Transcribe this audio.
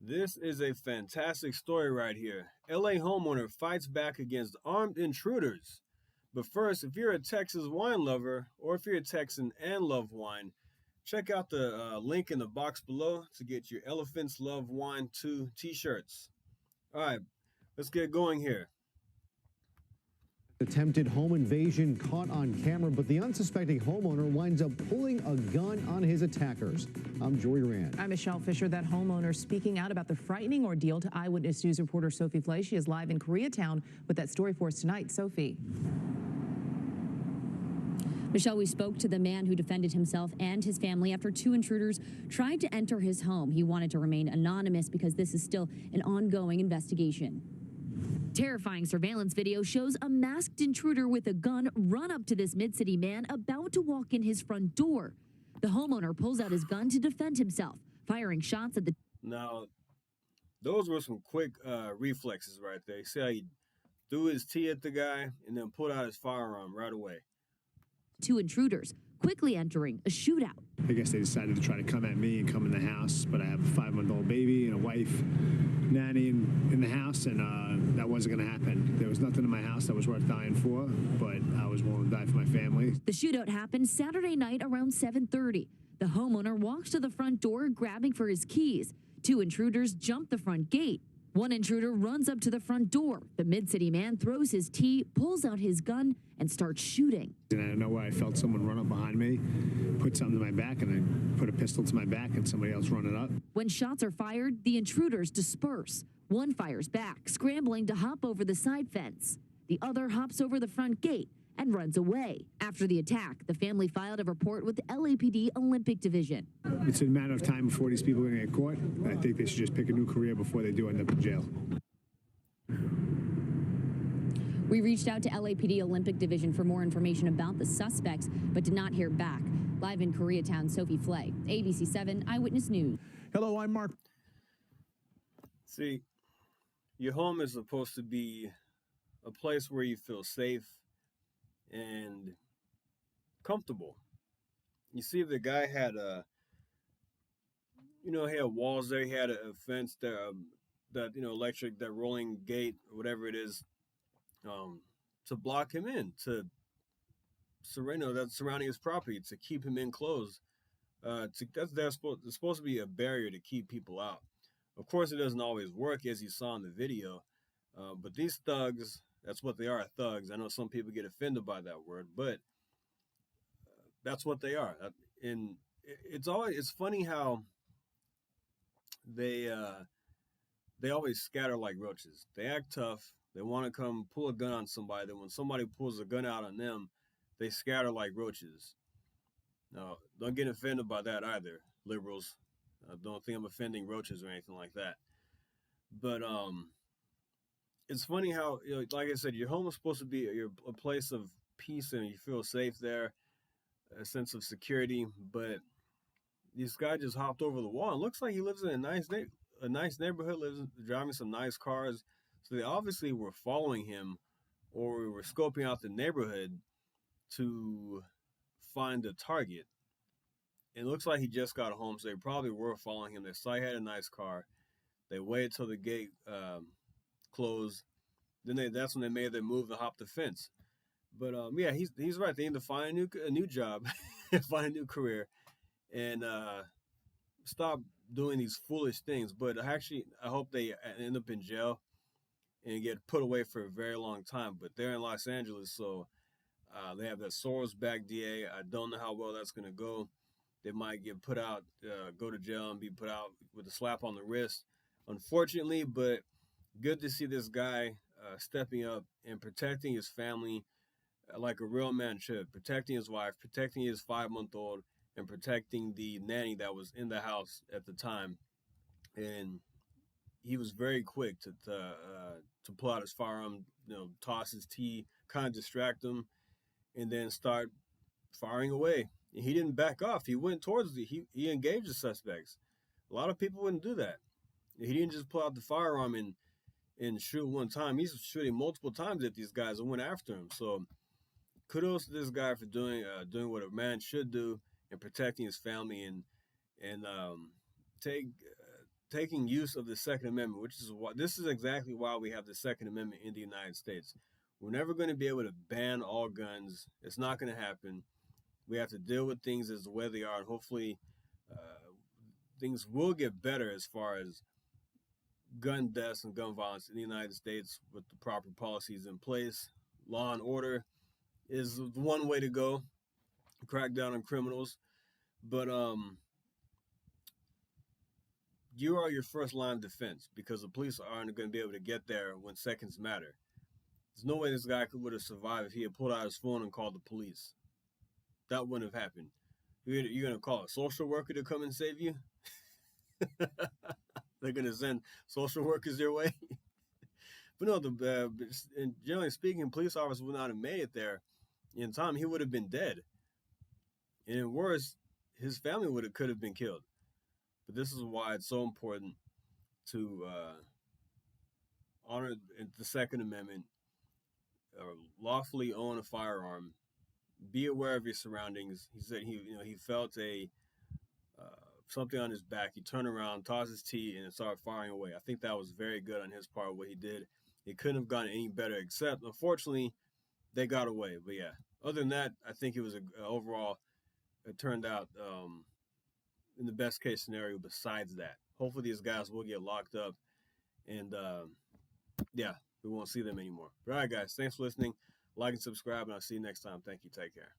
This is a fantastic story right here. LA homeowner fights back against armed intruders. But first, if you're a Texas wine lover, or if you're a Texan and love wine, check out the link in the box below to get your Elephants Love Wine 2 t-shirts. All right, let's get going here. Attempted home invasion caught on camera, but the unsuspecting homeowner winds up pulling a gun on his attackers. I'm Joy Rand. I'm Michelle Fisher. That homeowner speaking out about the frightening ordeal to Eyewitness News reporter Sophie Flay. She is live in Koreatown with that story for us tonight. Sophie. Michelle, we spoke to the man who defended himself and his family after two intruders tried to enter his home. He wanted to remain anonymous because this is still an ongoing investigation. Terrifying surveillance video shows a masked intruder with a gun run up to this mid-city man about to walk in his front door. The homeowner pulls out his gun to defend himself, firing shots at the... Now, those were some quick reflexes right there. You see how he threw his T at the guy and then pulled out his firearm right away. Two intruders quickly entering a shootout. I guess they decided to try to come at me and come in the house, but I have a 5-month-old baby and a wife, nanny in the house, and that wasn't going to happen. There was nothing in my house that was worth dying for, but I was willing to die for my family. The shootout happened Saturday night around 7:30. The homeowner walks to the front door, grabbing for his keys. Two intruders jump the front gate. One intruder runs up to the front door. The mid-city man throws his T, pulls out his gun, and starts shooting. And I don't know why I felt someone run up behind me, put something to my back, and then put a pistol to my back and somebody else running up. When shots are fired, the intruders disperse. One fires back, scrambling to hop over the side fence. The other hops over the front gate and runs away. After the attack, the family filed a report with the LAPD Olympic Division. It's a matter of time before these people are going to get caught. I think they should just pick a new career before they do end up in jail. We reached out to LAPD Olympic Division for more information about the suspects, but did not hear back. Live in Koreatown, Sophie Flay, ABC 7 Eyewitness News. Hello, I'm Mark. See, your home is supposed to be a place where you feel safe and comfortable. You see, the guy had he had walls there. He had a fence there, that electric, that rolling gate, or whatever it is, to block him in, to that's surrounding his property, to keep him enclosed. There's supposed to be a barrier to keep people out. Of course, it doesn't always work, as you saw in the video. But these thugs, that's what they are, thugs. I know some people get offended by that word, but that's what they are. And it's funny how they always scatter like roaches. They act tough. They want to come pull a gun on somebody. Then when somebody pulls a gun out on them, they scatter like roaches. Now, don't get offended by that either, liberals. Don't think I'm offending roaches or anything like that. But it's funny how, like I said, your home is supposed to be a place of peace and you feel safe there, a sense of security. But this guy just hopped over the wall. It looks like he lives in a nice neighborhood, driving some nice cars. So they obviously were following him, or we were scoping out the neighborhood to find a target. It looks like he just got home, so they probably were following him. They saw he had a nice car. They waited till the gate closed. Then that's when they made their move to hop the fence. But yeah, he's right. They need to find a new job, find a new career, and stop doing these foolish things. But actually, I hope they end up in jail and get put away for a very long time. But they're in Los Angeles, so they have that Soros-backed DA. I don't know how well that's going to go. They might get put out, go to jail and be put out with a slap on the wrist, unfortunately. But good to see this guy stepping up and protecting his family like a real man should, protecting his wife, protecting his 5-month-old, and protecting the nanny that was in the house at the time. And he was very quick to pull out his firearm, toss his T, kind of distract him, and then start firing away. And he didn't back off. He went towards he engaged the suspects. A lot of people wouldn't do that. He didn't just pull out the firearm and shoot one time. He's shooting multiple times at these guys and went after him. So kudos to this guy for doing what a man should do and protecting his family and take taking use of the Second Amendment, which is why this is exactly why we have the Second Amendment in the United States. We're never going to be able to ban all guns. It's not going to happen. We have to deal with things as the way they are, and hopefully things will get better as far as gun deaths and gun violence in the United States with the proper policies in place. Law and order is the one way to go, crack down on criminals. But you are your first line of defense because the police aren't going to be able to get there when seconds matter. There's no way this guy would have survived if he had pulled out his phone and called the police. That wouldn't have happened. You're going to call a social worker to come and save you? They're going to send social workers your way? But no, generally speaking, police officers would not have made it there in time. He would have been dead. And worse, his family could have been killed. But this is why it's so important to honor the Second Amendment, lawfully own a firearm, be aware of your surroundings. He said he felt something on his back. He turned around, tossed his tea, and started firing away. I think that was very good on his part, what he did. It couldn't have gone any better, except, unfortunately, they got away. But yeah, other than that, I think it was overall, it turned out in the best case scenario besides that. Hopefully these guys will get locked up, and yeah, we won't see them anymore. But all right, guys, thanks for listening. Like and subscribe, and I'll see you next time. Thank you. Take care.